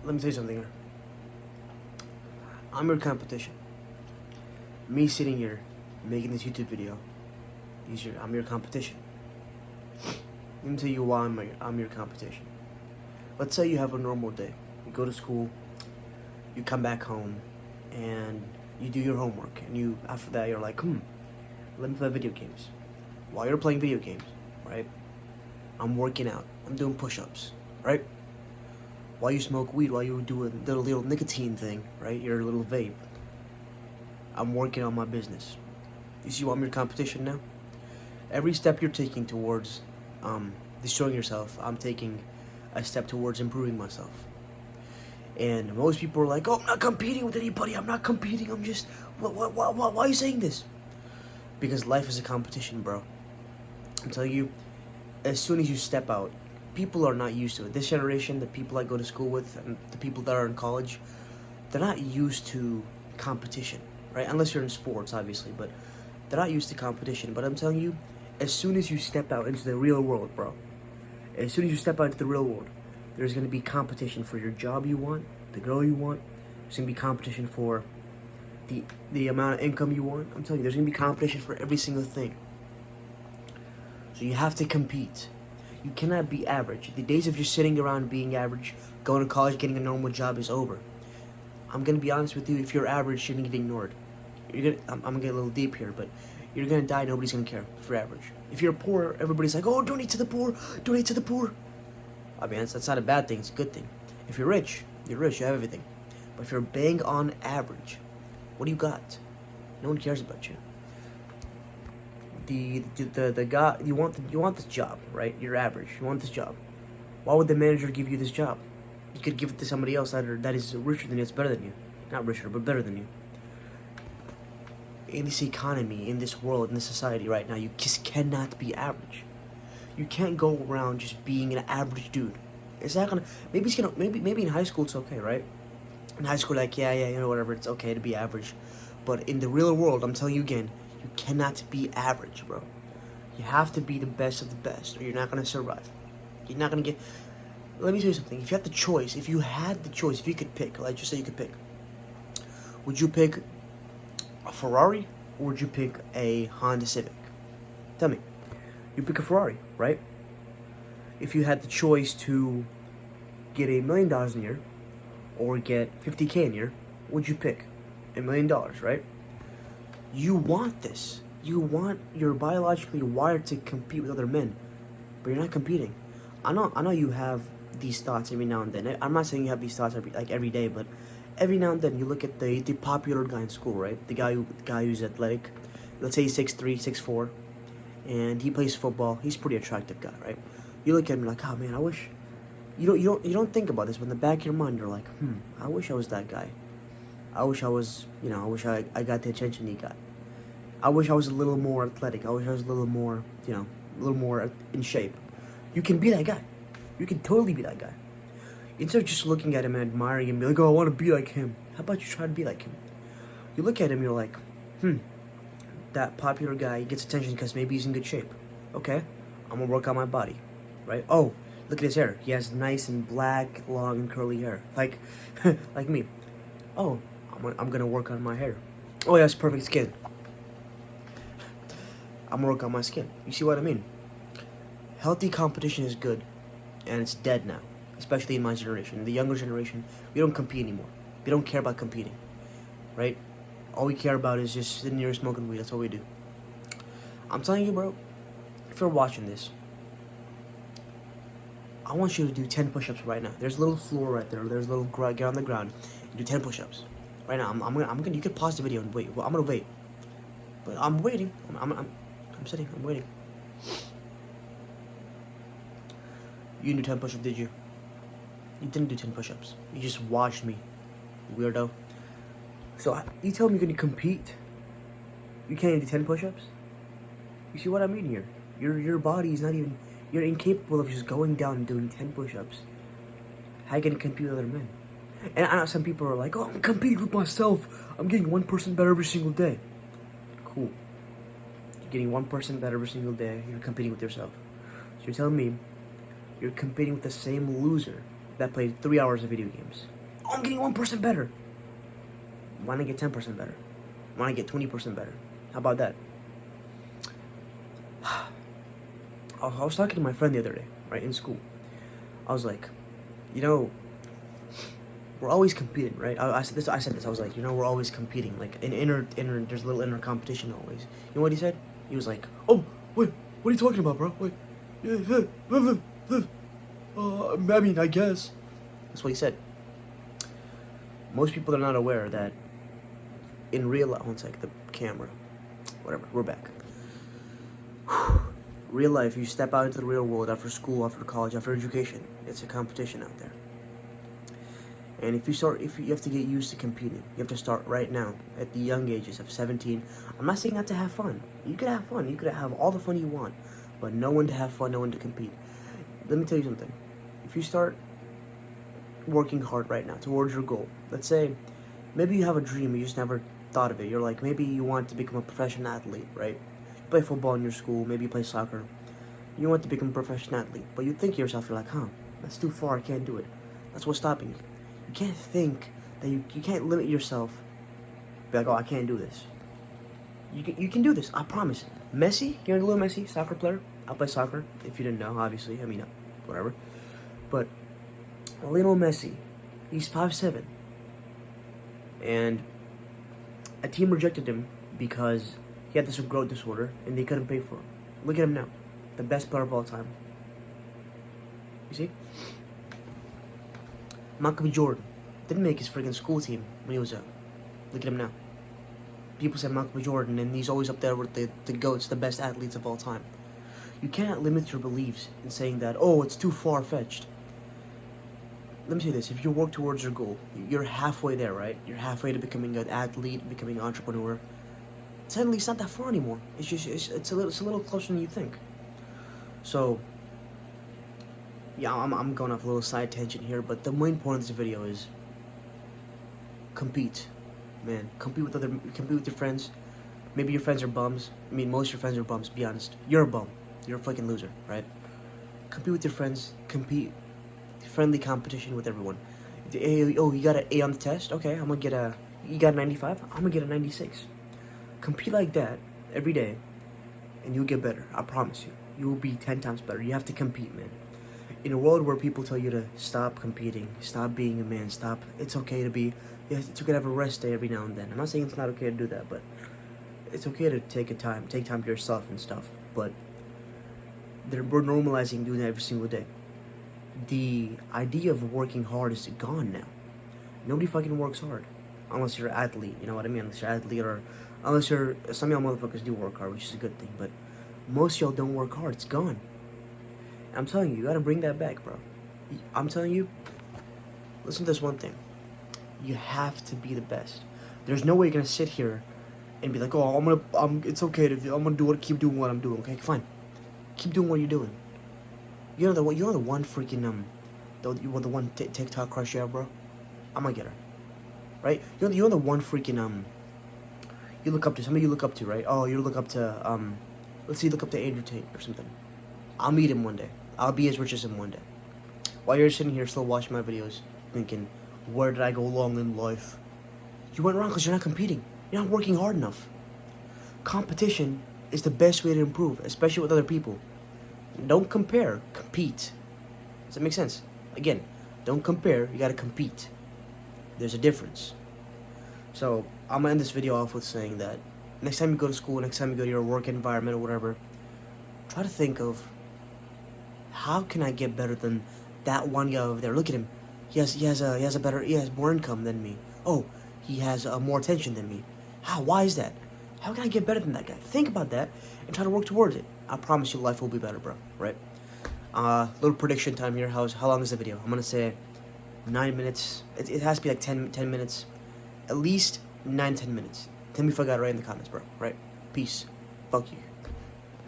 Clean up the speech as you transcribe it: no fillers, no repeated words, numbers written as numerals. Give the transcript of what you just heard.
let me tell you something here. I'm your competition. Me sitting here making this YouTube video, I'm your competition. Let me tell you why I'm your competition. Let's say you have a normal day. You go to school, you come back home, and you do your homework. And after that, you're like, let me play video games. While you're playing video games, right? I'm working out. I'm doing push-ups, right? While you smoke weed, while you do a little nicotine thing, right? Your little vape. I'm working on my business. You see why I'm your competition now? Every step you're taking towards destroying yourself, I'm taking a step towards improving myself. And most people are like, oh, I'm not competing with anybody. I'm not competing. I'm just, why are you saying this? Because life is a competition, bro. I'm telling you, as soon as you step out, people are not used to it. This generation, the people I go to school with, and the people that are in college, they're not used to competition, right? Unless you're in sports, obviously, but they're not used to competition. But I'm telling you, as soon as you step out into the real world, bro, as soon as you step out into the real world, there's going to be competition for your job you want, the girl you want. There's going to be competition for the amount of income you want. I'm telling you, there's going to be competition for every single thing. So you have to compete. You cannot be average. The days of just sitting around being average, going to college, getting a normal job is over. I'm going to be honest with you, if you're average, you're going to get ignored. I'm going to get a little deep here, but you're going to die, nobody's going to care if you're average. If you're poor, everybody's like, oh, donate to the poor, donate to the poor. I mean, that's not a bad thing, it's a good thing. If you're rich, you have everything. But if you're bang on average, what do you got? No one cares about you. The guy, you want this job, right? You're average, you want this job. Why would the manager give you this job? You could give it to somebody else that is richer than you, that's better than you. Not richer, but better than you. In this economy, in this world, in this society right now, you just cannot be average. You can't go around just being an average dude. It's not gonna. Maybe in high school it's okay, right? In high school, like yeah, whatever. It's okay to be average, but in the real world, I'm telling you again, you cannot be average, bro. You have to be the best of the best, or you're not gonna survive. You're not gonna get. Let me tell you something. If you had the choice, if you could pick, like just say you could pick, would you pick a Ferrari or would you pick a Honda Civic? Tell me. You pick a Ferrari, right? If you had the choice to get $1 million a year or get $50K a year, what'd you pick? $1 million, right? You want this. You're biologically wired to compete with other men, but you're not competing. I know you have these thoughts every now and then. I'm not saying you have these thoughts every day, but every now and then you look at the popular guy in school, right? The guy who's athletic. Let's say he's 6'3", 6'4", and he plays football. He's a pretty attractive guy, right? You look at him like, oh man, I wish. You don't think about this, but in the back of your mind, you're like, I wish I was that guy. I wish I was, I wish I got the attention he got. I wish I was a little more athletic. I wish I was a little more, a little more in shape. You can be that guy. You can totally be that guy. Instead of just looking at him and admiring him, be like, oh, I want to be like him. How about you try to be like him? You look at him, you're like, that popular guy gets attention because maybe he's in good shape. Okay, I'm gonna work on my body, right? Oh, look at his hair. He has nice and black, long and curly hair, like, like me. Oh, I'm gonna work on my hair. Oh, he has perfect skin. I'm gonna work on my skin. You see what I mean? Healthy competition is good, and it's dead now. Especially in my generation, the younger generation, we don't compete anymore. We don't care about competing, right? All we care about is just sitting here smoking weed. That's what we do. I'm telling you, bro, if you're watching this, I want you to do 10 push-ups right now. There's a little floor right there. There's a little get on the ground. You do 10 push-ups right now. I'm gonna. You could pause the video and wait. Well, I'm gonna wait, but I'm waiting. I'm sitting. I'm waiting. You didn't do 10 push-ups, did you? You didn't do 10 push-ups. You just watched me, weirdo. So you tell me you're gonna compete? You can't even do 10 push-ups? You see what I mean here? Your body is not even. You're incapable of just going down and doing 10 push-ups. How are you gonna compete with other men? And I know some people are like, oh, I'm competing with myself. I'm getting 1% better every single day. Cool. You're getting 1% better every single day. You're competing with yourself. So you're telling me you're competing with the same loser that played 3 hours of video games. Oh, I'm getting 1% better. Why not get 10% better? Why not get 20% better? How about that? I was talking to my friend the other day, right, in school. I was like, you know, we're always competing, right? I said this. I was like, we're always competing. Like in there's a little inner competition always. You know what he said? He was like, oh, wait, what are you talking about, bro? Wait, I mean, I guess. That's what he said. Most people are not aware that in real life, one sec, the camera, whatever, we're back. Real life, you step out into the real world after school, after college, after education. It's a competition out there. And if you have to get used to competing, you have to start right now at the young ages of 17. I'm not saying not to have fun. You could have fun. You could have all the fun you want, but no one to have fun, no one to compete. Let me tell you something. If you start working hard right now towards your goal, let's say maybe you have a dream, you just never thought of it. You're like, maybe you want to become a professional athlete, right? You play football in your school, maybe you play soccer. You want to become a professional athlete, but you think to yourself, you're like, that's too far, I can't do it. That's what's stopping you. You can't think that you can't limit yourself. Be like, oh, I can't do this. You can do this, I promise. Messi, you know, little Messi, soccer player. I play soccer, if you didn't know, obviously. I mean, whatever. But Lionel Messi, he's 5'7". And a team rejected him because he had this growth disorder and they couldn't pay for him. Look at him now. The best player of all time. You see? Michael B. Jordan didn't make his freaking school team when he was young. Look at him now. People say Michael B. Jordan, and he's always up there with the GOATs, the best athletes of all time. You cannot limit your beliefs in saying that, oh, it's too far-fetched. Let me say this, if you work towards your goal, you're halfway there, right? You're halfway to becoming an athlete, becoming an entrepreneur. Suddenly, it's not that far anymore. It's a little closer than you think. So, yeah, I'm going off a little side tangent here, but the main point of this video is compete, man. Compete with your friends. Maybe your friends are bums. I mean, most of your friends are bums. Be honest. You're a bum. You're a fucking loser, right? Compete with your friends. Compete. Friendly competition with everyone. Oh, you got an A on the test? Okay, I'm gonna get you got a 95? I'm gonna get a 96. Compete like that every day, and you'll get better. I promise you. You will be 10 times better. You have to compete, man. In a world where people tell you to stop competing, stop being a man, stop. It's okay to be. Yes, it's okay to have a rest day every now and then. I'm not saying it's not okay to do that, but it's okay to take time to yourself and stuff. But we're normalizing doing that every single day. The idea of working hard is gone now. Nobody fucking works hard. Unless you're an athlete, you know what I mean? Unless you're an athlete or... Unless you're... Some of y'all motherfuckers do work hard, which is a good thing. But most y'all don't work hard. It's gone. And I'm telling you, you gotta bring that back, bro. I'm telling you, listen to this one thing. You have to be the best. There's no way you're gonna sit here and be like, oh, it's okay to... I'm gonna keep doing what I'm doing. Okay, fine. Keep doing what you're doing. You know the one freaking the one TikTok crush you have, bro. I'm gonna get her, right? You know the one freaking you look up to, somebody you look up to, right? Oh, you look up to let's see, look up to Andrew Tate or something. I'll meet him one day. I'll be as rich as him one day. While you're sitting here still watching my videos, thinking, where did I go wrong in life? You went wrong because you're not competing. You're not working hard enough. Competition is the best way to improve, especially with other people. Don't compare, compete. Does that make sense? Again, don't compare, you gotta compete. There's a difference. So, I'm gonna end this video off with saying that next time you go to school, next time you go to your work environment or whatever, try to think of, how can I get better than that one guy over there? Look at him. He has more income than me. Oh, he has more attention than me. Why is that? How can I get better than that guy? Think about that and try to work towards it. I promise you life will be better, bro, right? Little prediction time here. How long is the video? I'm gonna say 9 minutes. It has to be like 10 minutes. At least 9-10 minutes. Tell me if I got it right in the comments, bro, right? Peace. Fuck you.